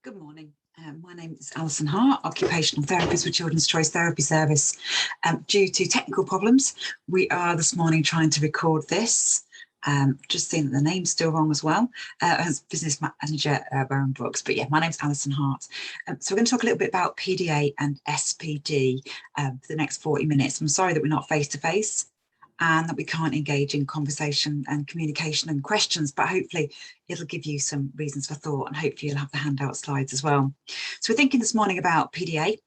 Good morning. My name is Alison Hart, occupational therapist with Children's Choice Therapy Service. Due to technical problems, we are this morning trying to record this. Just seeing that the name's still wrong as well, as business manager Baron Brooks. But yeah, my name's Alison Hart. So we're going to talk a little bit about PDA and SPD for the next 40 minutes. I'm sorry that we're not face-to-face and that we can't engage in conversation and communication and questions, but hopefully it'll give you some reasons for thought, and hopefully you'll have the handout slides as well. So we're thinking this morning about PDA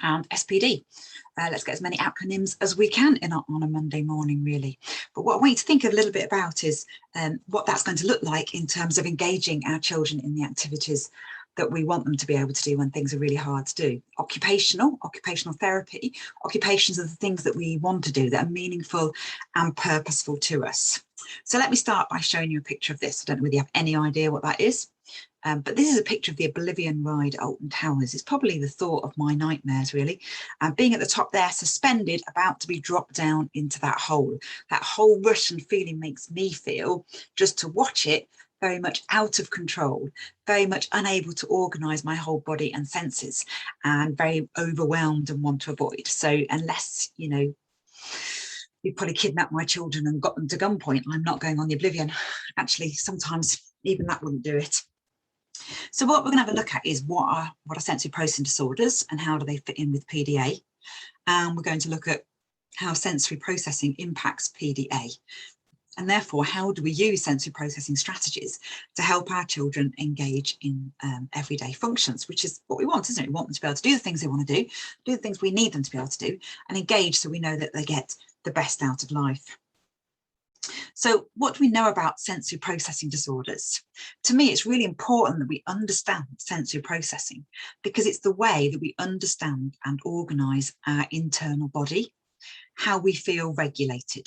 and SPD. Let's get as many acronyms as we can on a Monday morning, really. But what I want you to think a little bit about is what that's going to look like in terms of engaging our children in the activities that we want them to be able to do when things are really hard to do. Occupational therapy, occupations are the things that we want to do that are meaningful and purposeful to us. So let me start by showing you a picture of this. I don't know whether you have any idea what that is, but this is a picture of the Oblivion ride at Alton Towers. It's probably the thought of my nightmares, really. Being at the top there, suspended, about to be dropped down into that hole. That whole rush and feeling makes me feel, just to watch it, very much out of control, very much unable to organise my whole body and senses, and very overwhelmed and want to avoid. So unless, you know, you probably kidnapped my children and got them to gunpoint, I'm not going on the Oblivion. Actually, sometimes even that wouldn't do it. So what we're going to have a look at is what are sensory processing disorders and how do they fit in with PDA. And we're going to look at how sensory processing impacts PDA. And therefore, how do we use sensory processing strategies to help our children engage in everyday functions, which is what we want, isn't it? We want them to be able to do the things they want to do the things we need them to be able to do, and engage so we know that they get the best out of life. So what do we know about sensory processing disorders? To me, it's really important that we understand sensory processing because it's the way that we understand and organise our internal body, how we feel regulated.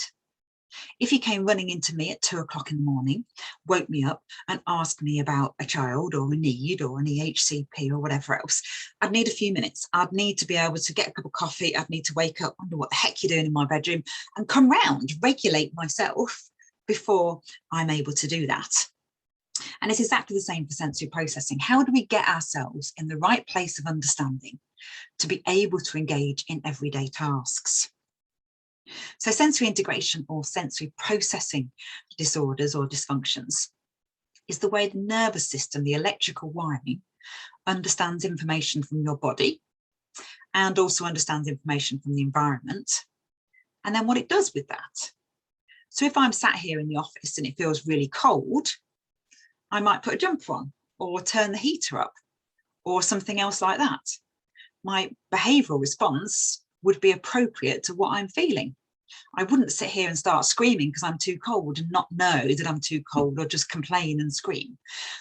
If you came running into me at 2 o'clock in the morning, woke me up and asked me about a child or a need or an EHCP or whatever else, I'd need a few minutes. I'd need to be able to get a cup of coffee. I'd need to wake up, wonder what the heck you're doing in my bedroom, and come round, regulate myself before I'm able to do that. And it's exactly the same for sensory processing. How do we get ourselves in the right place of understanding to be able to engage in everyday tasks? So sensory integration or sensory processing disorders or dysfunctions is the way the nervous system, the electrical wiring, understands information from your body and also understands information from the environment, and then what it does with that. So if I'm sat here in the office and it feels really cold, I might put a jumper on or turn the heater up or something else like that. My behavioural response would be appropriate to what I'm feeling. I wouldn't sit here and start screaming because I'm too cold and not know that I'm too cold or just complain and scream.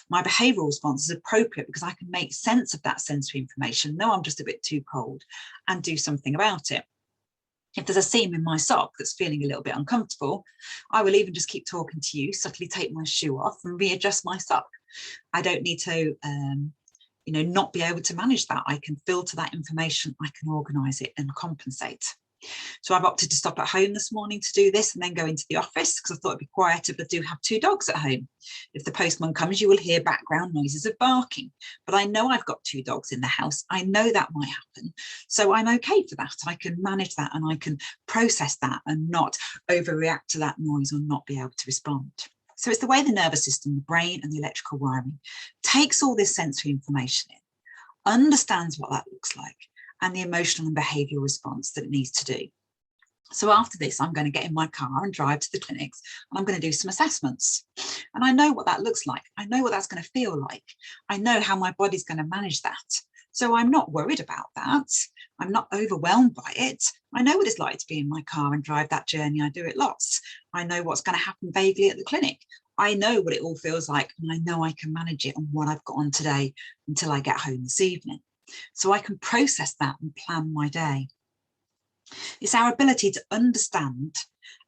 My behavioural response is appropriate because I can make sense of that sensory information, know I'm just a bit too cold, and do something about it. If there's a seam in my sock that's feeling a little bit uncomfortable, I will even just keep talking to you, subtly take my shoe off and readjust my sock. I don't need to not be able to manage that. I can filter that information, I can organise it and compensate. So I've opted to stop at home this morning to do this and then go into the office because I thought it'd be quieter, but I do have 2 dogs at home. If the postman comes, you will hear background noises of barking, but I know I've got 2 dogs in the house. I know that might happen. So I'm okay for that. I can manage that and I can process that and not overreact to that noise or not be able to respond. So it's the way the nervous system, the brain and the electrical wiring takes all this sensory information in, understands what that looks like, and the emotional and behavioural response that it needs to do. So after this, I'm going to get in my car and drive to the clinics and I'm going to do some assessments. And I know what that looks like. I know what that's going to feel like. I know how my body's going to manage that. So I'm not worried about that. I'm not overwhelmed by it. I know what it's like to be in my car and drive that journey. I do it lots. I know what's going to happen vaguely at the clinic. I know what it all feels like and I know I can manage it and what I've got on today until I get home this evening. So I can process that and plan my day. It's our ability to understand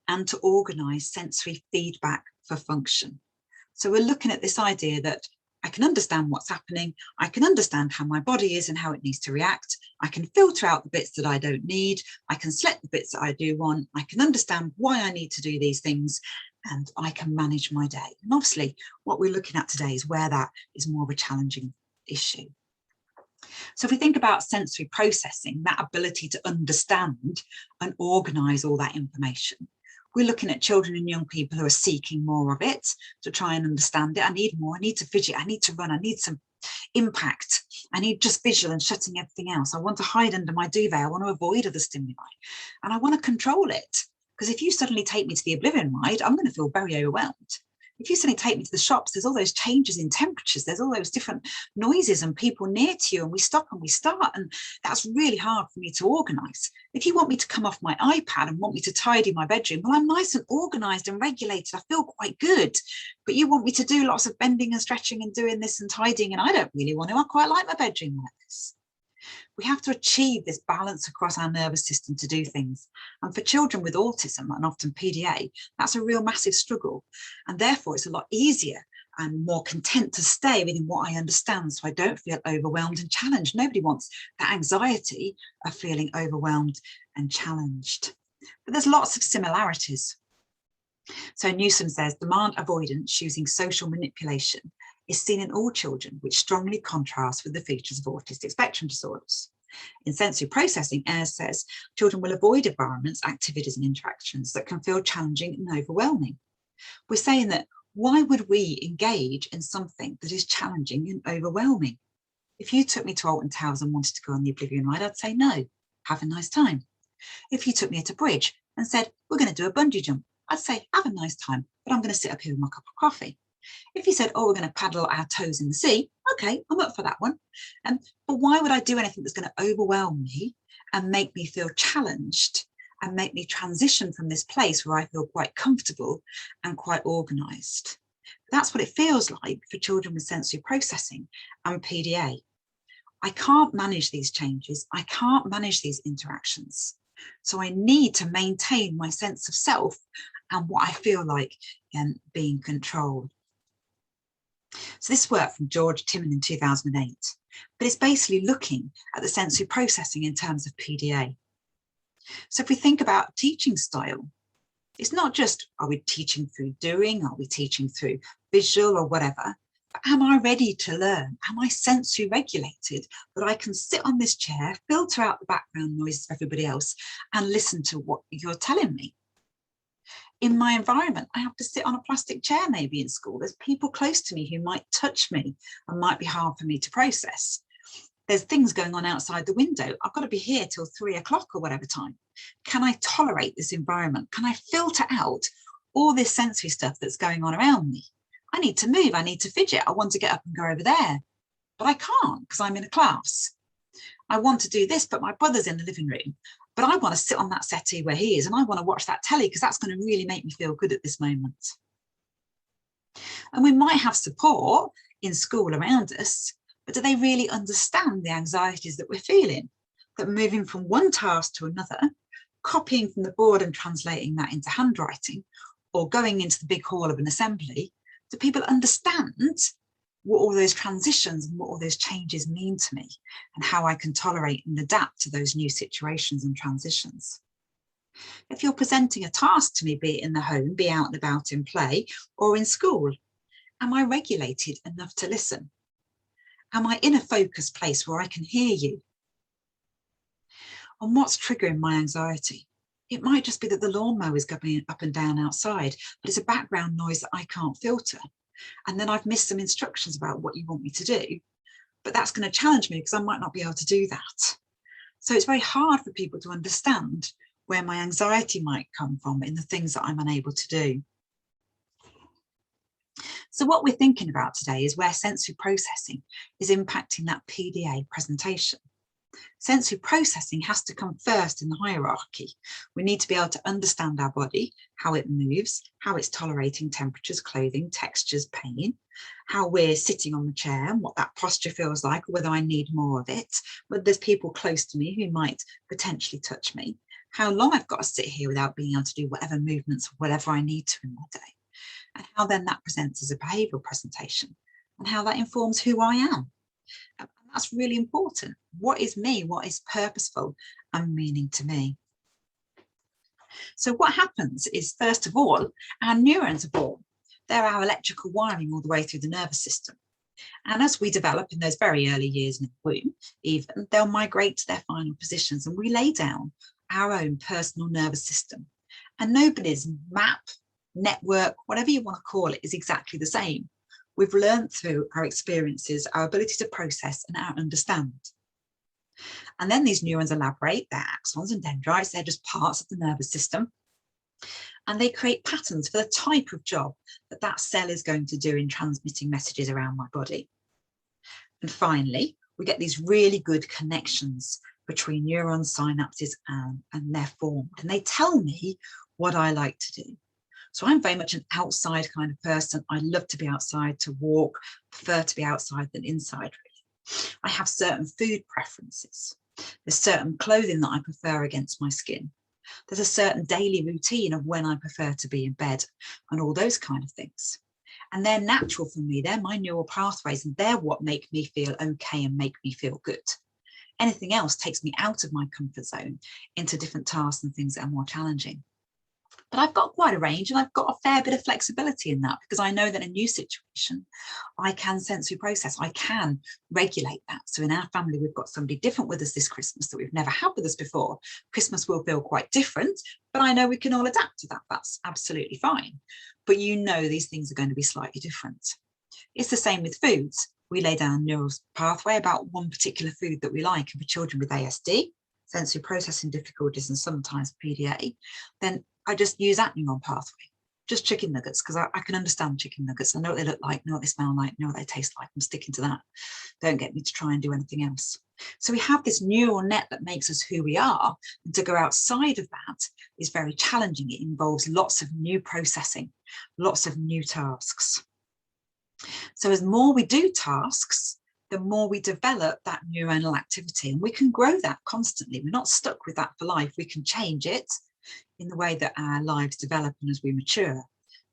and to organise sensory feedback for function. So we're looking at this idea that I can understand what's happening, I can understand how my body is and how it needs to react, I can filter out the bits that I don't need, I can select the bits that I do want, I can understand why I need to do these things, and I can manage my day. And obviously what we're looking at today is where that is more of a challenging issue. So if we think about sensory processing, that ability to understand and organise all that information, we're looking at children and young people who are seeking more of it to try and understand it. I need more, I need to fidget, I need to run, I need some impact, I need just visual and shutting everything else. I want to hide under my duvet, I want to avoid other stimuli, and I want to control it. Because if you suddenly take me to the Oblivion ride, I'm going to feel very overwhelmed. If you suddenly take me to the shops, there's all those changes in temperatures, there's all those different noises and people near to you, and we stop and we start, and that's really hard for me to organise. If you want me to come off my iPad and want me to tidy my bedroom, well, I'm nice and organised and regulated, I feel quite good, but you want me to do lots of bending and stretching and doing this and tidying, and I don't really want to. I quite like my bedroom like this. We have to achieve this balance across our nervous system to do things. And for children with autism and often PDA, that's a real massive struggle. And therefore, it's a lot easier and more content to stay within what I understand, so I don't feel overwhelmed and challenged. Nobody wants that anxiety of feeling overwhelmed and challenged. But there's lots of similarities. So Newsom says demand avoidance using social manipulation is seen in all children, which strongly contrasts with the features of autistic spectrum disorders. In sensory processing, Ayres says children will avoid environments, activities and interactions that can feel challenging and overwhelming. We're saying that why would we engage in something that is challenging and overwhelming? If you took me to Alton Towers and wanted to go on the Oblivion ride, I'd say no, have a nice time. If you took me at a bridge and said, we're going to do a bungee jump, I'd say, have a nice time, but I'm going to sit up here with my cup of coffee. If you said, oh, we're going to paddle our toes in the sea, okay, I'm up for that one. But why would I do anything that's going to overwhelm me and make me feel challenged and make me transition from this place where I feel quite comfortable and quite organised? That's what it feels like for children with sensory processing and PDA. I can't manage these changes. I can't manage these interactions. So I need to maintain my sense of self and what I feel like being controlled. So this work from George Timon in 2008, but it's basically looking at the sensory processing in terms of PDA. So if we think about teaching style, it's not just, are we teaching through doing? Are we teaching through visual or whatever? But am I ready to learn? Am I sensory regulated that I can sit on this chair, filter out the background noises of everybody else and listen to what you're telling me? In my environment, I have to sit on a plastic chair maybe in school. There's people close to me who might touch me and might be hard for me to process. There's things going on outside the window. I've got to be here till 3 o'clock or whatever time. Can I tolerate this environment? Can I filter out all this sensory stuff that's going on around me? I need to move, I need to fidget. I want to get up and go over there, but I can't because I'm in a class. I want to do this, but my brother's in the living room. But I want to sit on that settee where he is and I want to watch that telly because that's going to really make me feel good at this moment. And we might have support in school around us, but do they really understand the anxieties that we're feeling? That moving from one task to another, copying from the board and translating that into handwriting, or going into the big hall of an assembly, do people understand what all those transitions and what all those changes mean to me and how I can tolerate and adapt to those new situations and transitions? If you're presenting a task to me, be it in the home, be out and about in play or in school, am I regulated enough to listen? Am I in a focused place where I can hear you? And what's triggering my anxiety? It might just be that the lawnmower is going up and down outside, but it's a background noise that I can't filter. And then I've missed some instructions about what you want me to do, but that's going to challenge me because I might not be able to do that. So it's very hard for people to understand where my anxiety might come from in the things that I'm unable to do. So what we're thinking about today is where sensory processing is impacting that PDA presentation. Sensory processing has to come first in the hierarchy. We need to be able to understand our body, how it moves, how it's tolerating temperatures, clothing, textures, pain, how we're sitting on the chair and what that posture feels like, or whether I need more of it, whether there's people close to me who might potentially touch me, how long I've got to sit here without being able to do whatever movements, whatever I need to in my day, and how then that presents as a behavioural presentation and how that informs who I am. And that's really important. What is me? What is purposeful and meaning to me? So what happens is, first of all, our neurons are born. They're our electrical wiring all the way through the nervous system. And as we develop in those very early years in the womb, even, they'll migrate to their final positions, and we lay down our own personal nervous system. And nobody's map, network, whatever you want to call it, is exactly the same. We've learned through our experiences, our ability to process and understand. And then these neurons elaborate, they're axons and dendrites, they're just parts of the nervous system. And they create patterns for the type of job that that cell is going to do in transmitting messages around my body. And finally, we get these really good connections between neuron synapses and they're formed. And they tell me what I like to do. So I'm very much an outside kind of person. I love to be outside, to walk, prefer to be outside than inside, really. I have certain food preferences. There's certain clothing that I prefer against my skin. There's a certain daily routine of when I prefer to be in bed and all those kind of things. And they're natural for me. They're my neural pathways, and they're what make me feel okay and make me feel good. Anything else takes me out of my comfort zone into different tasks and things that are more challenging. But I've got quite a range, and I've got a fair bit of flexibility in that, because I know that in a new situation, I can sensory process, I can regulate that. So in our family, we've got somebody different with us this Christmas that we've never had with us before. Christmas will feel quite different, but I know we can all adapt to that. That's absolutely fine. But you know these things are going to be slightly different. It's the same with foods. We lay down a neural pathway about one particular food that we like, and for children with ASD, sensory processing difficulties, and sometimes PDA, then I just use that neuron pathway, just chicken nuggets, because I can understand chicken nuggets. I know what they look like, know what they smell like, know what they taste like. I'm sticking to that. Don't get me to try and do anything else. So we have this neural net that makes us who we are, and to go outside of that is very challenging. It involves lots of new processing, lots of new tasks. So as more we do tasks, the more we develop that neuronal activity, and we can grow that constantly. We're not stuck with that for life. We can change it in the way that our lives develop and as we mature.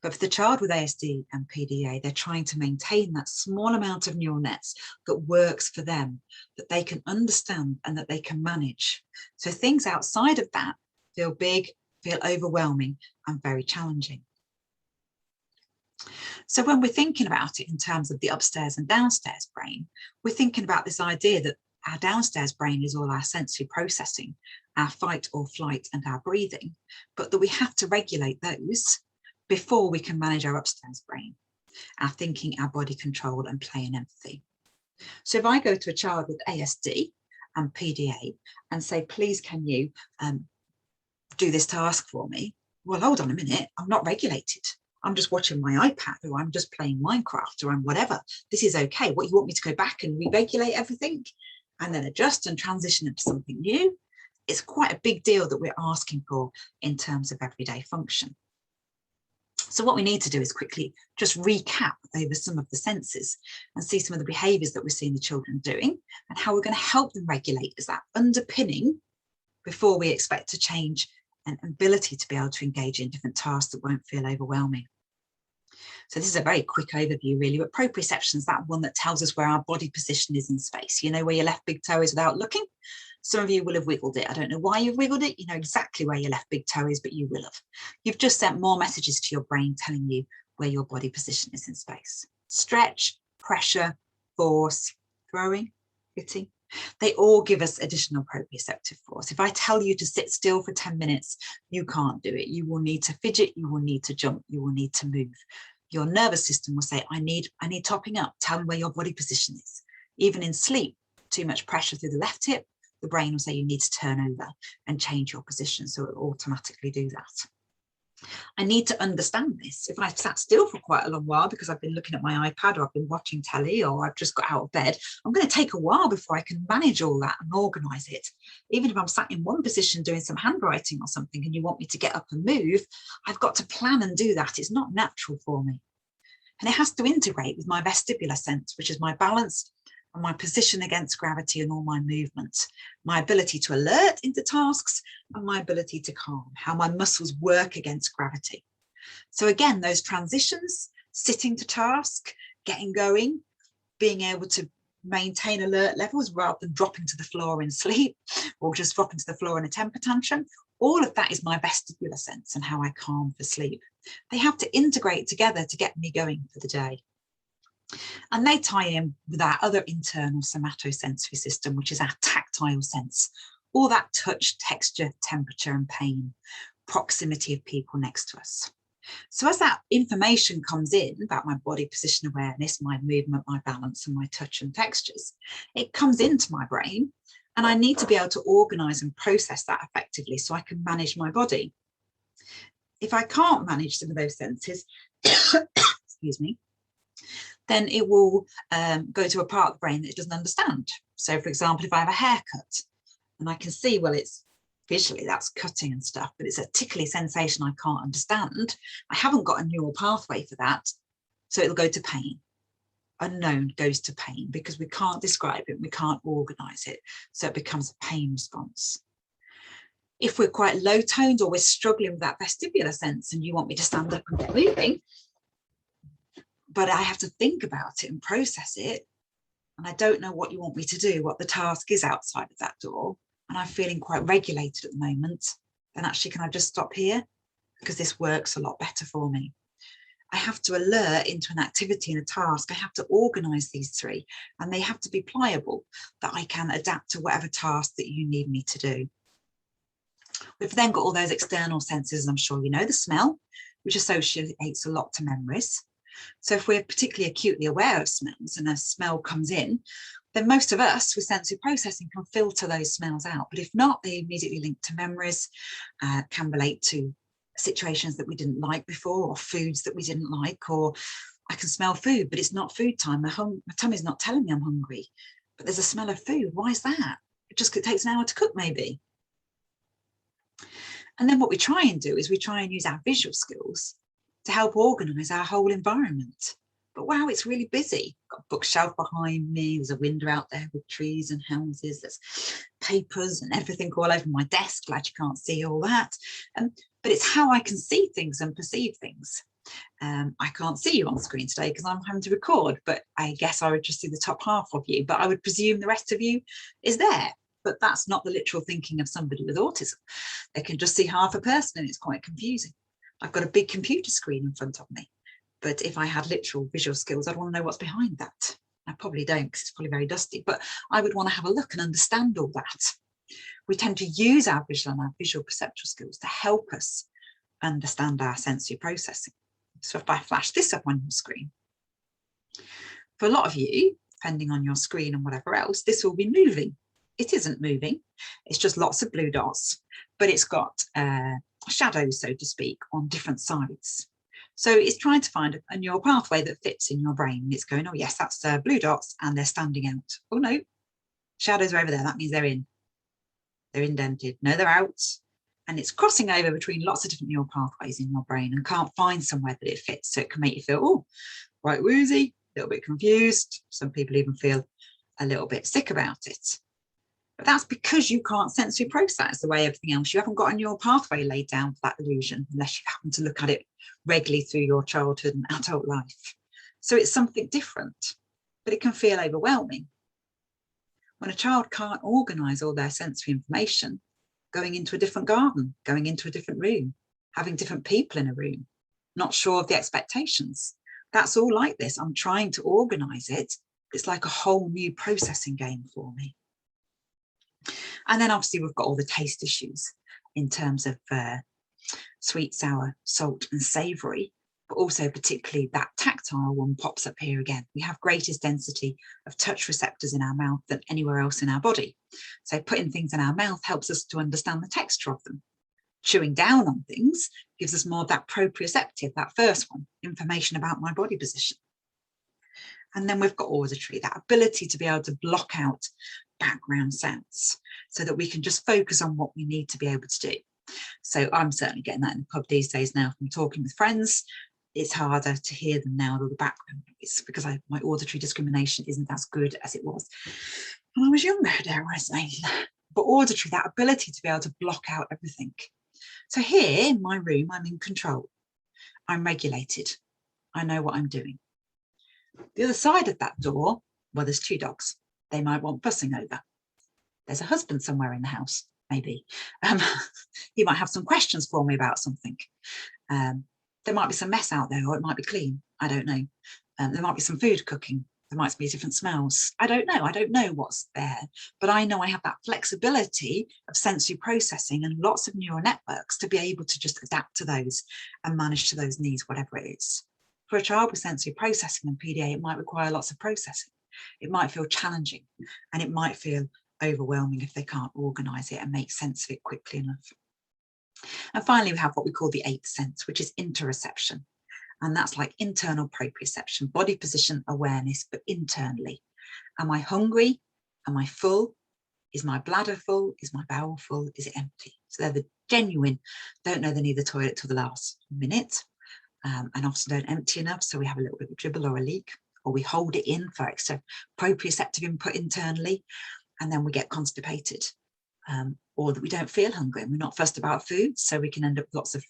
But for the child with ASD and PDA, they're trying to maintain that small amount of neural nets that works for them, that they can understand and that they can manage. So things outside of that feel big, feel overwhelming, and very challenging. So when we're thinking about it in terms of the upstairs and downstairs brain, we're thinking about this idea that our downstairs brain is all our sensory processing, our fight or flight and our breathing, but that we have to regulate those before we can manage our upstairs brain, our thinking, our body control, and play and empathy. So if I go to a child with ASD and PDA and say, please, can you do this task for me? Well, hold on a minute, I'm not regulated. I'm just watching my iPad, or I'm just playing Minecraft, or I'm whatever. This is okay. What, you want me to go back and re-regulate everything and then adjust and transition into something new? It's quite a big deal that we're asking for in terms of everyday function. So what we need to do is quickly just recap over some of the senses and see some of the behaviours that we're seeing the children doing and how we're going to help them regulate as that underpinning before we expect to change an ability to be able to engage in different tasks that won't feel overwhelming. So this is a very quick overview, really, but proprioception is that one that tells us where our body position is in space. You know where your left big toe is without looking? Some of you will have wiggled it. I don't know why you've wiggled it. You know exactly where your left big toe is, but you will have. You've just sent more messages to your brain telling you where your body position is in space. Stretch, pressure, force, throwing, hitting. They all give us additional proprioceptive force. If I tell you to sit still for 10 minutes, you can't do it. You will need to fidget, you will need to jump, you will need to move. Your nervous system will say, I need topping up. Tell me where your body position is. Even in sleep, too much pressure through the left hip, the brain will say you need to turn over and change your position. So it will automatically do that. I need to understand this. If I sat still for quite a long while because I've been looking at my iPad, or I've been watching telly, or I've just got out of bed, I'm going to take a while before I can manage all that and organise it. Even if I'm sat in one position doing some handwriting or something and you want me to get up and move, I've got to plan and do that. It's not natural for me. And it has to integrate with my vestibular sense, which is my balance and my position against gravity and all my movements, my ability to alert into tasks and my ability to calm, how my muscles work against gravity. So again, those transitions, sitting to task, getting going, being able to maintain alert levels rather than dropping to the floor in sleep or just dropping to the floor in a temper tantrum, all of that is my vestibular sense and how I calm for sleep. They have to integrate together to get me going for the day. And they tie in with our other internal somatosensory system, which is our tactile sense, all that touch, texture, temperature and pain, proximity of people next to us. So as that information comes in about my body position awareness, my movement, my balance and my touch and textures, it comes into my brain and I need to be able to organise and process that effectively so I can manage my body. If I can't manage some of those senses, excuse me, then it will go to a part of the brain that it doesn't understand. So for example, if I have a haircut and I can see, well, it's visually that's cutting and stuff, but it's a tickly sensation I can't understand. I haven't got a neural pathway for that. So it'll go to pain. Unknown goes to pain because we can't describe it, we can't organise it. So it becomes a pain response. If we're quite low toned or we're struggling with that vestibular sense and you want me to stand up and get moving, but I have to think about it and process it, and I don't know what you want me to do, what the task is outside of that door, and I'm feeling quite regulated at the moment, then actually can I just stop here? Because this works a lot better for me. I have to alert into an activity and a task. I have to organise these three, and they have to be pliable, that I can adapt to whatever task that you need me to do. We've then got all those external senses, I'm sure you know, the smell, which associates a lot to memories. So if we're particularly acutely aware of smells and a smell comes in, then most of us with sensory processing can filter those smells out. But if not, they immediately link to memories, can relate to situations that we didn't like before, or foods that we didn't like, or I can smell food, but it's not food time. My tummy's not telling me I'm hungry, but there's a smell of food. Why is that? It takes an hour to cook maybe. And then what we try and do is we try and use our visual skills to help organise our whole environment. But wow, it's really busy. Got a bookshelf behind me, there's a window out there with trees and houses, there's papers and everything all over my desk. Glad you can't see all that. But it's how I can see things and perceive things. I can't see you on screen today because I'm having to record, but I guess I would just see the top half of you, but I would presume the rest of you is there. But that's not the literal thinking of somebody with autism. They can just see half a person and it's quite confusing. I've got a big computer screen in front of me, but if I had literal visual skills, I'd want to know what's behind that. I probably don't because it's probably very dusty, but I would want to have a look and understand all that. We tend to use our visual and our visual perceptual skills to help us understand our sensory processing. So if I flash this up on your screen, for a lot of you, depending on your screen and whatever else, this will be moving. It isn't moving, it's just lots of blue dots, but it's got shadows, so to speak, on different sides. So it's trying to find a neural pathway that fits in your brain. It's going, oh yes, that's blue dots and they're standing out. Oh no, shadows are over there, that means they're in. They're indented, no, they're out. And it's crossing over between lots of different neural pathways in your brain and can't find somewhere that it fits. So it can make you feel, oh, quite woozy, a little bit confused. Some people even feel a little bit sick about it. But that's because you can't sensory process the way everything else. You haven't got a neural pathway laid down for that illusion, unless you happen to look at it regularly through your childhood and adult life. So it's something different, but it can feel overwhelming. When a child can't organise all their sensory information, going into a different garden, going into a different room, having different people in a room, not sure of the expectations. That's all like this. I'm trying to organise it. It's like a whole new processing game for me. And then obviously we've got all the taste issues in terms of sweet, sour, salt and savoury, but also particularly that tactile one pops up here again. We have greatest density of touch receptors in our mouth than anywhere else in our body. So putting things in our mouth helps us to understand the texture of them. Chewing down on things gives us more of that proprioceptive, that first one, information about my body position. And then we've got auditory, that ability to be able to block out background sounds so that we can just focus on what we need to be able to do. So I'm certainly getting that in the pub these days now from talking with friends. It's harder to hear them now with all the background noise because my auditory discrimination isn't as good as it was when I was younger, dare I say. But auditory, that ability to be able to block out everything. So here in my room, I'm in control. I'm regulated. I know what I'm doing. The other side of that door, well, there's two dogs. They might want fussing over. There's a husband somewhere in the house, maybe. He might have some questions for me about something. There might be some mess out there, or it might be clean. I don't know. There might be some food cooking. There might be different smells. I don't know. I don't know what's there, but I know I have that flexibility of sensory processing and lots of neural networks to be able to just adapt to those and manage to those needs, whatever it is. For a child with sensory processing and PDA, it might require lots of processing. It might feel challenging, and it might feel overwhelming if they can't organise it and make sense of it quickly enough. And finally, we have what we call the eighth sense, which is interoception. And that's like internal proprioception, body position awareness, but internally. Am I hungry? Am I full? Is my bladder full? Is my bowel full? Is it empty? So they're the genuine, don't know they need the toilet till the last minute, and often don't empty enough. So we have a little bit of a dribble or a leak, or we hold it in for extra proprioceptive input internally, and then we get constipated. Or that we don't feel hungry and we're not fussed about food, so we can end up with lots of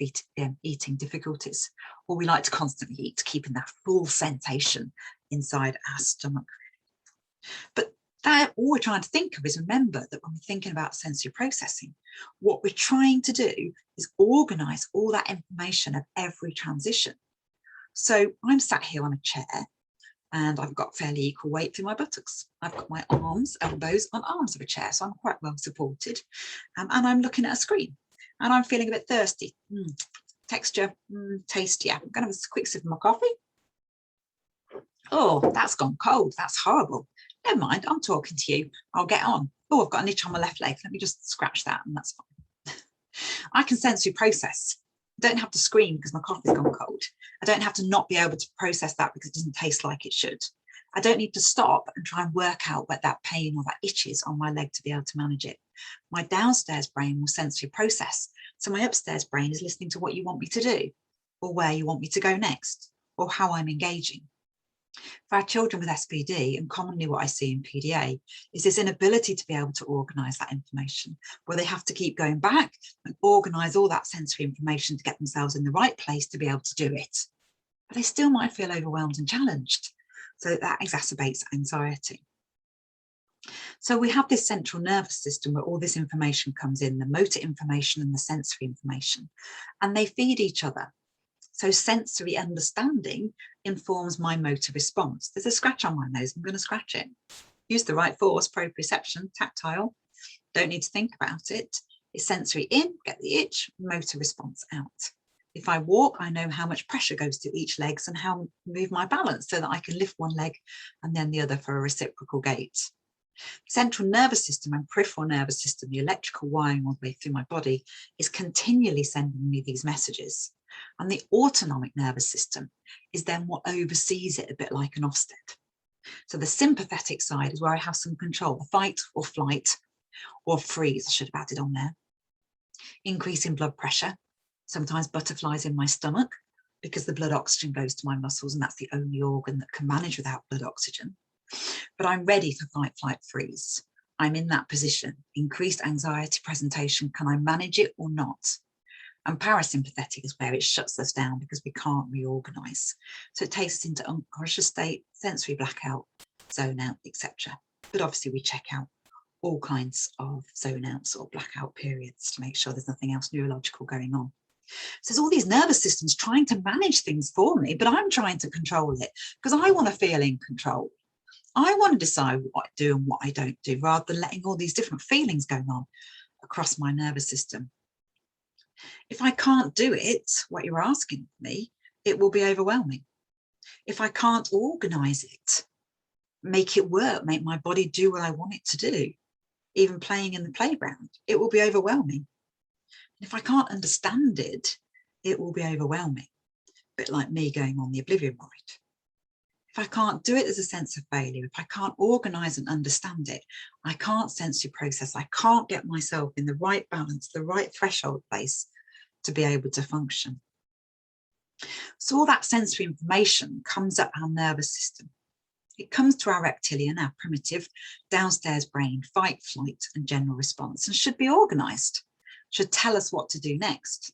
eating difficulties. Or we like to constantly eat, keeping that full sensation inside our stomach. But all we're trying to think of is remember that when we're thinking about sensory processing, what we're trying to do is organise all that information of every transition. So I'm sat here on a chair, and I've got fairly equal weight through my buttocks. I've got my arms, elbows on arms of a chair, so I'm quite well supported. And I'm looking at a screen, and I'm feeling a bit thirsty. Texture, tasty. I'm going to have a quick sip of my coffee. Oh, that's gone cold. That's horrible. Never mind, I'm talking to you. I'll get on. Oh, I've got an itch on my left leg. Let me just scratch that, and that's fine. I can sensory process. I don't have to scream because my coffee's gone cold. I don't have to not be able to process that because it doesn't taste like it should. I don't need to stop and try and work out what that pain or that itch is on my leg to be able to manage it. My downstairs brain will sensory process. So my upstairs brain is listening to what you want me to do, or where you want me to go next, or how I'm engaging. For our children with SPD, and commonly what I see in PDA, is this inability to be able to organise that information, where they have to keep going back and organise all that sensory information to get themselves in the right place to be able to do it. But they still might feel overwhelmed and challenged, so that exacerbates anxiety. So we have this central nervous system where all this information comes in, the motor information and the sensory information, and they feed each other. So sensory understanding informs my motor response. There's a scratch on my nose, I'm going to scratch it. Use the right force, proprioception, tactile. Don't need to think about it. It's sensory in, get the itch, motor response out. If I walk, I know how much pressure goes to each leg and how to move my balance so that I can lift one leg and then the other for a reciprocal gait. Central nervous system and peripheral nervous system, the electrical wiring all the way through my body, is continually sending me these messages. And the autonomic nervous system is then what oversees it, a bit like an Ofsted. So the sympathetic side is where I have some control, the fight or flight or freeze, I should have added on there. Increase in blood pressure, sometimes butterflies in my stomach because the blood oxygen goes to my muscles and that's the only organ that can manage without blood oxygen. But I'm ready for fight, flight, freeze. I'm in that position. Increased anxiety presentation, can I manage it or not? And parasympathetic is where it shuts us down because we can't reorganise. So it takes us into unconscious state, sensory blackout, zone out, etc. But obviously we check out all kinds of zone outs or blackout periods to make sure there's nothing else neurological going on. So there's all these nervous systems trying to manage things for me, but I'm trying to control it because I want to feel in control. I want to decide what I do and what I don't do rather than letting all these different feelings going on across my nervous system. If I can't do it, what you're asking of me, it will be overwhelming. If I can't organise it, make it work, make my body do what I want it to do, even playing in the playground, it will be overwhelming. If I can't understand it, it will be overwhelming, a bit like me going on the oblivion ride. If I can't do it, there's a sense of failure. If I can't organise and understand it, I can't sensory process. I can't get myself in the right balance, the right threshold place to be able to function. So all that sensory information comes up our nervous system. It comes to our reptilian, our primitive downstairs brain, fight, flight, and general response, and should be organised, should tell us what to do next.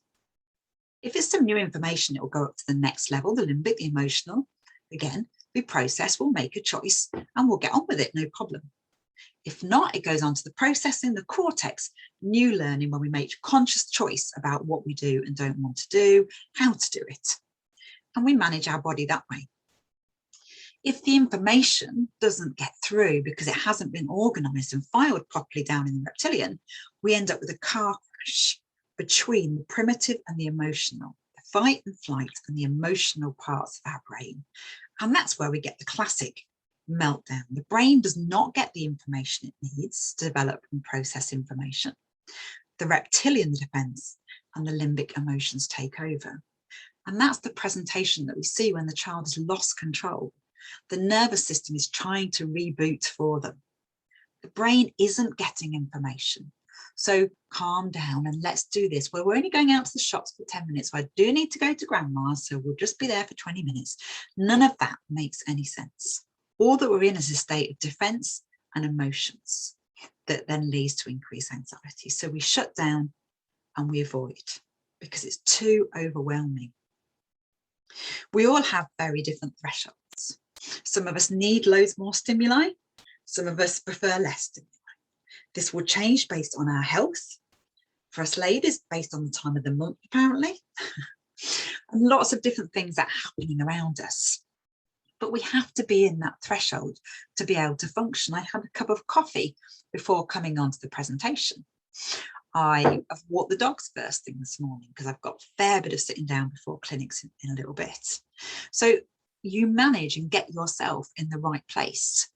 If it's some new information, it will go up to the next level, the limbic, the emotional. Again, we process, we'll make a choice, and we'll get on with it, no problem. If not, it goes on to the processing, the cortex, new learning, when we make conscious choice about what we do and don't want to do, how to do it. and we manage our body that way. If the information doesn't get through because it hasn't been organised and filed properly down in the reptilian, we end up with a car crash between the primitive and the emotional, the fight and flight and the emotional parts of our brain. And that's where we get the classic meltdown. The brain does not get the information it needs to develop and process information. The reptilian, the defense, and the limbic emotions take over. And that's the presentation that we see when the child has lost control. The nervous system is trying to reboot for them. The brain isn't getting information. So calm down and let's do this. Well, we're only going out to the shops for 10 minutes. So I do need to go to grandma's, so we'll just be there for 20 minutes. None of that makes any sense. All that we're in is a state of defense and emotions that then leads to increased anxiety. So we shut down and we avoid because it's too overwhelming. We all have very different thresholds. Some of us need loads more stimuli. Some of us prefer less stimuli. This will change based on our health. For us ladies, based on the time of the month, apparently. And lots of different things that are happening around us. But we have to be in that threshold to be able to function. I had a cup of coffee before coming on to the presentation. I've walked the dogs first thing this morning because I've got a fair bit of sitting down before clinics in a little bit. So you manage and get yourself in the right place.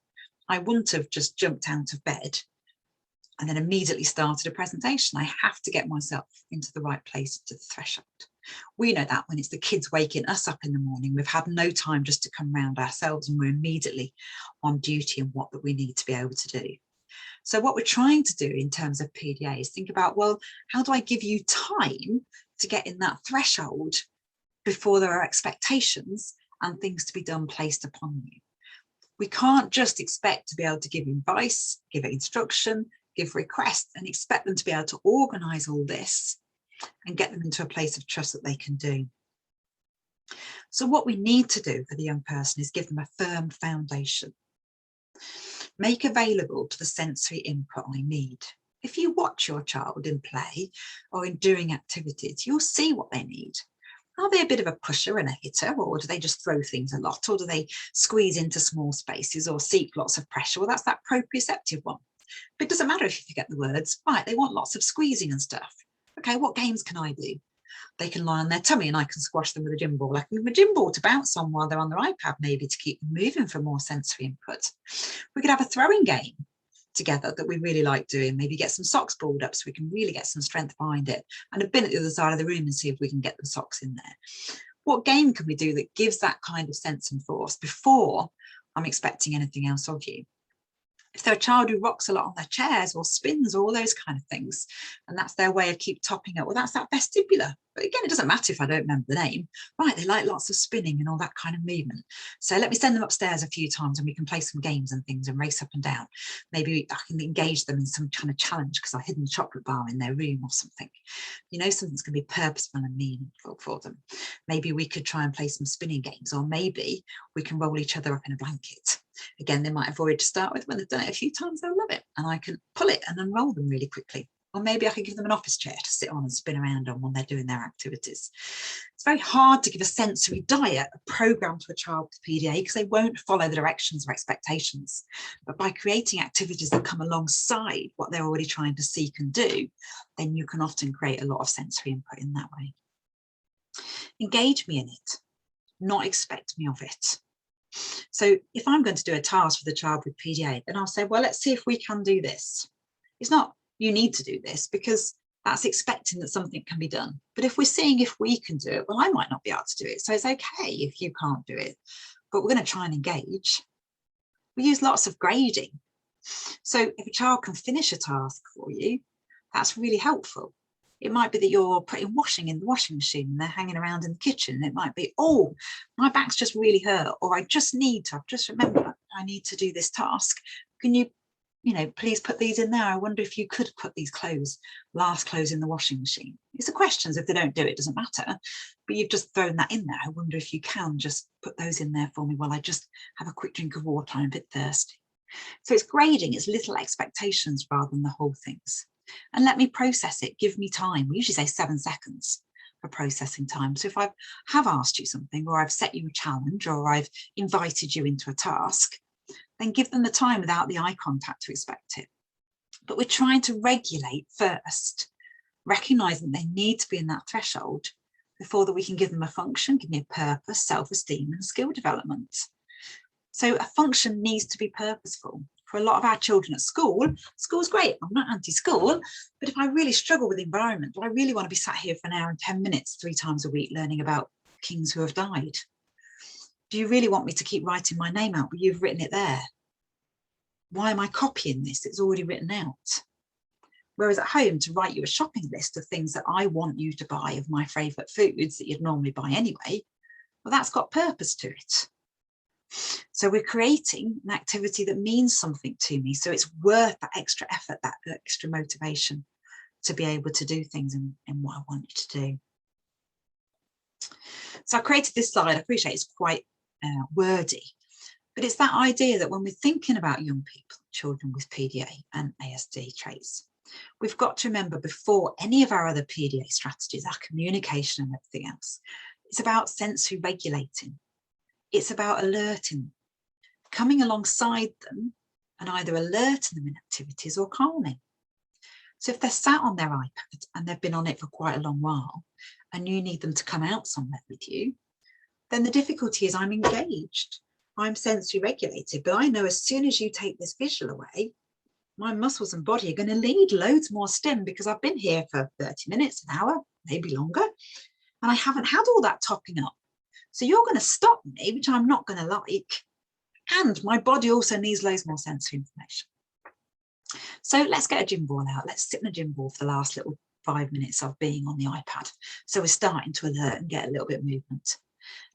I wouldn't have just jumped out of bed and then immediately started a presentation. I have to get myself into the right place, to the threshold. We know that when it's the kids waking us up in the morning, we've had no time just to come round ourselves and we're immediately on duty and what that we need to be able to do. So what we're trying to do in terms of PDA is think about, well, how do I give you time to get in that threshold before there are expectations and things to be done placed upon you? We can't just expect to be able to give advice, give instruction, give requests and expect them to be able to organise all this and get them into a place of trust that they can do. So what we need to do for the young person is give them a firm foundation. Make available to the sensory input I need. If you watch your child in play or in doing activities, you'll see what they need. Are they a bit of a pusher and a hitter, or do they just throw things a lot, or do they squeeze into small spaces or seek lots of pressure? Well, that's that proprioceptive one. But it doesn't matter if you forget the words. Right, they want lots of squeezing and stuff. Okay, what games can I do? They can lie on their tummy and I can squash them with a gym ball. I can give them a gym ball to bounce on while they're on their iPad, maybe to keep them moving for more sensory input. We could have a throwing game together that we really like doing, maybe get some socks balled up so we can really get some strength behind it, and a bin at the other side of the room and see if we can get the socks in there. What game can we do that gives that kind of sense and force before I'm expecting anything else of you? If they're a child who rocks a lot on their chairs or spins or all those kind of things, and that's their way of keep topping up, well, that's that vestibular. But again, it doesn't matter if I don't remember the name. Right, they like lots of spinning and all that kind of movement. So let me send them upstairs a few times and we can play some games and things and race up and down. Maybe I can engage them in some kind of challenge because I've hidden a chocolate bar in their room or something. You know, something's going to be purposeful and meaningful for them. Maybe we could try and play some spinning games, or maybe we can roll each other up in a blanket. Again, they might avoid to start with. When they've done it a few times, they'll love it. And I can pull it and unroll them really quickly. Or maybe I could give them an office chair to sit on and spin around on when they're doing their activities. It's very hard to give a sensory diet, a program to a child with PDA, because they won't follow the directions or expectations. But by creating activities that come alongside what they're already trying to seek and do, then you can often create a lot of sensory input in that way. Engage me in it, not expect me of it. So if I'm going to do a task for the child with PDA, then I'll say, well, let's see if we can do this. It's not, you need to do this, because that's expecting that something can be done. But if we're seeing if we can do it, well, I might not be able to do it. So it's okay if you can't do it, but we're going to try and engage. We use lots of grading. So if a child can finish a task for you, that's really helpful. It might be that you're putting washing in the washing machine and they're hanging around in the kitchen. It might be, oh, my back's just really hurt, or I've just remembered I need to do this task. Can you please put these in there? I wonder if you could put these last clothes in the washing machine. It's the questions. If they don't do it, it doesn't matter. But you've just thrown that in there. I wonder if you can just put those in there for me while I just have a quick drink of water. I'm a bit thirsty. So it's grading. It's little expectations rather than the whole things. And let me process it. Give me time. We usually say 7 seconds. for processing time. So if I have asked you something, or I've set you a challenge, or I've invited you into a task, then give them the time without the eye contact to expect it. But we're trying to regulate first, recognizing they need to be in that threshold before that we can give them a function, give them a purpose, self-esteem and skill development. So a function needs to be purposeful. For a lot of our children at school, school's great, I'm not anti-school, but if I really struggle with the environment, do I really want to be sat here for an hour and 10 minutes 3 times a week learning about kings who have died? Do you really want me to keep writing my name out, but you've written it there? Why am I copying this? It's already written out. Whereas at home, to write you a shopping list of things that I want you to buy of my favourite foods that you'd normally buy anyway, well, that's got purpose to it. So we're creating an activity that means something to me. So it's worth that extra effort, that extra motivation to be able to do things in what I want you to do. So I created this slide. I appreciate it's quite wordy, but it's that idea that when we're thinking about young people, children with PDA and ASD traits, we've got to remember before any of our other PDA strategies, our communication and everything else, it's about sensory regulating. It's about alerting, coming alongside them and either alerting them in activities or calming. So if they're sat on their iPad and they've been on it for quite a long while and you need them to come out somewhere with you, then the difficulty is I'm engaged, I'm sensory regulated, but I know as soon as you take this visual away, my muscles and body are going to need loads more stim because I've been here for 30 minutes, an hour, maybe longer, and I haven't had all that topping up. So you're going to stop me, which I'm not going to like. And my body also needs loads more sensory information. So let's get a gym ball out. Let's sit in a gym ball for the last little 5 minutes of being on the iPad. So we're starting to alert and get a little bit of movement.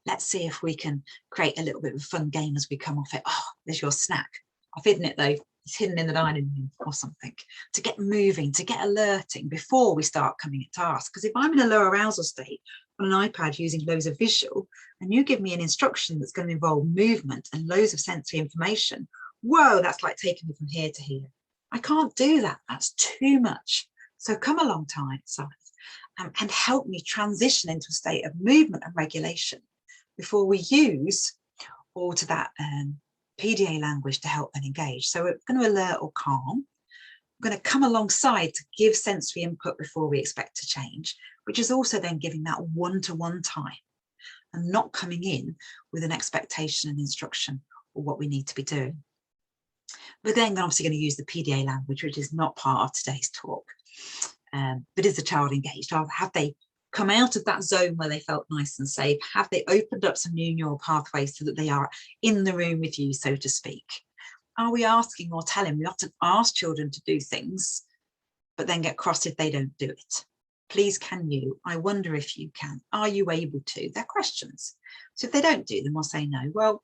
Let's see if we can create a little bit of a fun game as we come off it. Oh, there's your snack. I've hidden it though. It's hidden in the dining room or something. To get moving, to get alerting before we start coming at task. Because if I'm in a low arousal state on an iPad using loads of visual, and you give me an instruction that's going to involve movement and loads of sensory information, whoa, that's like taking me from here to here. I can't do that. That's too much. So come alongside and help me transition into a state of movement and regulation before we use all to that PDA language to help and engage. So we're going to alert or calm. We're going to come alongside to give sensory input before we expect to change, which is also then giving that one-to-one time and not coming in with an expectation and instruction or what we need to be doing. We're then obviously going to use the PDA language, which is not part of today's talk, but is the child engaged? Have they come out of that zone where they felt nice and safe? Have they opened up some new neural pathways so that they are in the room with you, so to speak? Are we asking or telling? We often ask children to do things, but then get cross if they don't do it. Please, can you? I wonder if you can. Are you able to? They're questions. So if they don't do them, we'll say no. Well,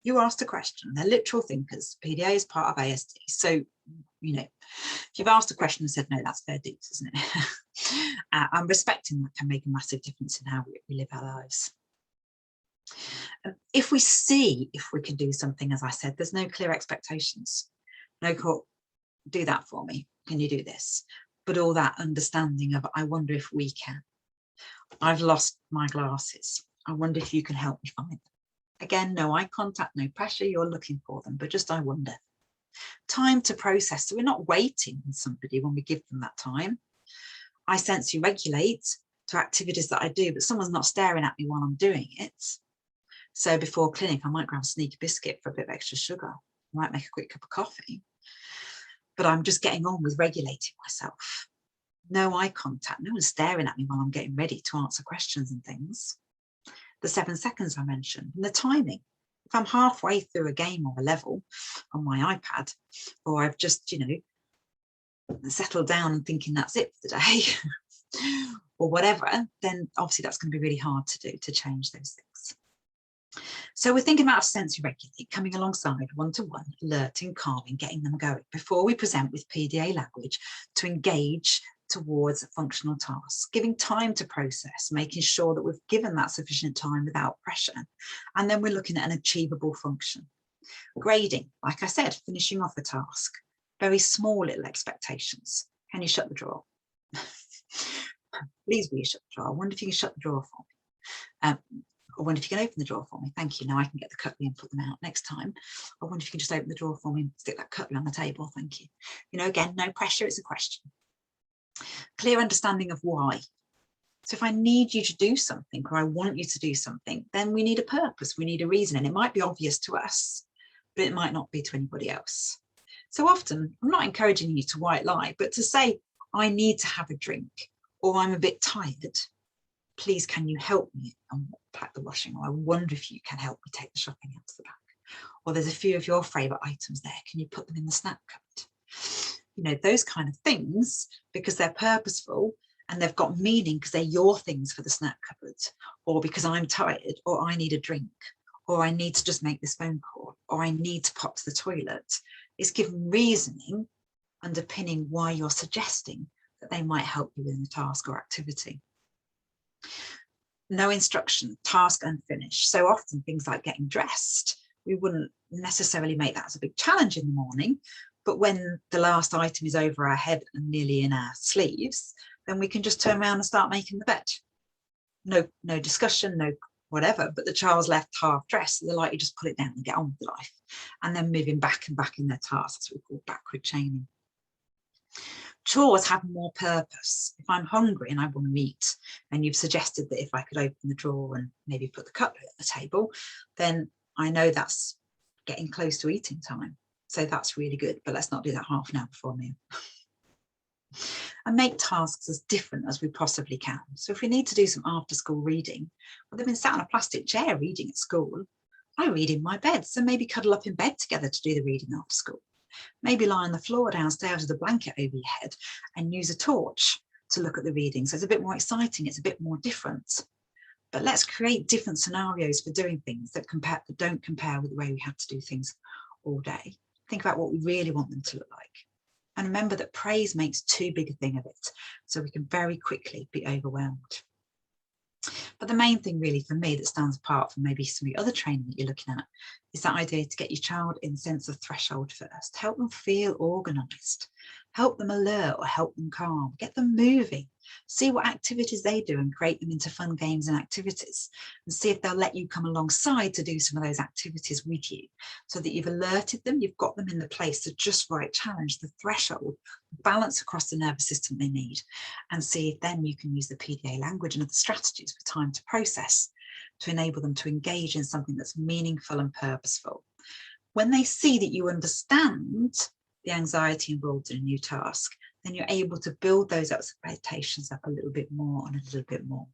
you asked a question. They're literal thinkers. PDA is part of ASD. So, you know, if you've asked a question and said no, that's fair dues, isn't it? And respecting that can make a massive difference in how we live our lives. If we see if we can do something, as I said, there's no clear expectations. No call, do that for me. Can you do this? But all that understanding of, I wonder if we can. I've lost my glasses. I wonder if you can help me find them. Again, no eye contact, no pressure. You're looking for them, but just I wonder. Time to process. So we're not waiting on somebody when we give them that time. I sensory regulate to activities that I do, but someone's not staring at me while I'm doing it. So before clinic, I might grab a sneaky biscuit for a bit of extra sugar. I might make a quick cup of coffee, but I'm just getting on with regulating myself. No eye contact, no one's staring at me while I'm getting ready to answer questions and things. The 7 seconds I mentioned, and the timing. If I'm halfway through a game or a level on my iPad, or I've just, you know, settled down and thinking that's it for the day, or whatever, then obviously that's going to be really hard to do, to change those things. So we're thinking about sensory regulate, coming alongside one-to-one, alerting, calming, getting them going before we present with PDA language to engage towards functional tasks, giving time to process, making sure that we've given that sufficient time without pressure. And then we're looking at an achievable function. Grading, like I said, finishing off a task, very small little expectations. Can you shut the drawer? Please will you shut the drawer? I wonder if you can shut the drawer for me. I wonder if you can open the drawer for me. Thank you. Now I can get the cutlery and put them out next time. I wonder if you can just open the drawer for me and stick that cutlery on the table. Thank you. You know, again, no pressure. It's a question. Clear understanding of why. So if I need you to do something, or I want you to do something, then we need a purpose. We need a reason. And it might be obvious to us, but it might not be to anybody else. So often, I'm not encouraging you to white lie, but to say, I need to have a drink, or I'm a bit tired. Please, can you help me pack the washing? Or I wonder if you can help me take the shopping out to the back. Or there's a few of your favourite items there. Can you put them in the snack cupboard? You know, those kind of things, because they're purposeful and they've got meaning because they're your things for the snack cupboard, or because I'm tired, or I need a drink, or I need to just make this phone call, or I need to pop to the toilet. It's given reasoning underpinning why you're suggesting that they might help you in the task or activity. No instruction, task unfinished. So often things like getting dressed, we wouldn't necessarily make that as a big challenge in the morning, but when the last item is over our head and nearly in our sleeves, then we can just turn around and start making the bed. No discussion, no whatever, but the child's left half dressed, so they're likely just pull it down and get on with life, and then moving back and back in their tasks. That's what we call backward chaining. Chores have more purpose. If I'm hungry and I want to eat, and you've suggested that if I could open the drawer and maybe put the cutlery at the table, then I know that's getting close to eating time. So that's really good, but let's not do that half an hour before meal. And make tasks as different as we possibly can. So if we need to do some after school reading, well, they've been sat on a plastic chair reading at school. I read in my bed, so maybe cuddle up in bed together to do the reading after school. Maybe lie on the floor downstairs with a blanket over your head and use a torch to look at the reading. So it's a bit more exciting, it's a bit more different. But let's create different scenarios for doing things that don't compare with the way we have to do things all day. Think about what we really want them to look like. And remember that praise makes too big a thing of it, so we can very quickly be overwhelmed. But the main thing really for me that stands apart from maybe some of the other training that you're looking at is that idea to get your child in sense of threshold first. Help them feel organised, help them alert or help them calm, get them moving, see what activities they do and create them into fun games and activities, and see if they'll let you come alongside to do some of those activities with you, so that you've alerted them, you've got them in the place to just right challenge the threshold, balance across the nervous system they need, and see if then you can use the PDA language and other strategies for time to process to enable them to engage in something that's meaningful and purposeful. When they see that you understand the anxiety involved in a new task, then you're able to build those expectations up a little bit more and a little bit more.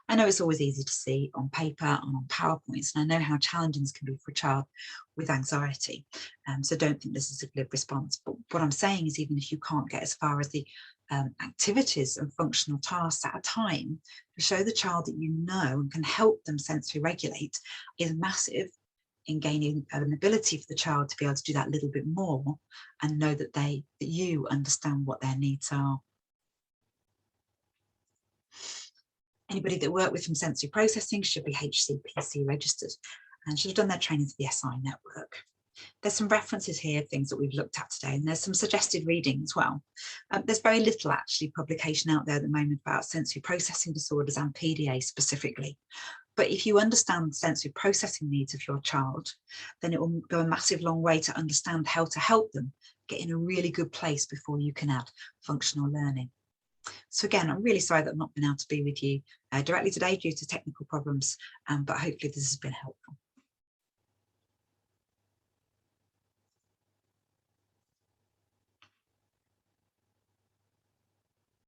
I know it's always easy to see on paper and on PowerPoints, and I know how challenging this can be for a child with anxiety. So don't think this is a glib response. But what I'm saying is, even if you can't get as far as the activities and functional tasks at a time, to show the child that you know and can help them sensory regulate is massive in gaining an ability for the child to be able to do that little bit more and know that you understand what their needs are. Anybody that worked with from sensory processing should be HCPC registered and should have done their training to the SI network. There's some references here, things that we've looked at today, and there's some suggested reading as well. There's very little actually publication out there at the moment about sensory processing disorders and PDA specifically. But if you understand the sensory processing needs of your child, then it will go a massive long way to understand how to help them get in a really good place before you can add functional learning. So again, I'm really sorry that I've not been able to be with you directly today due to technical problems, but hopefully this has been helpful.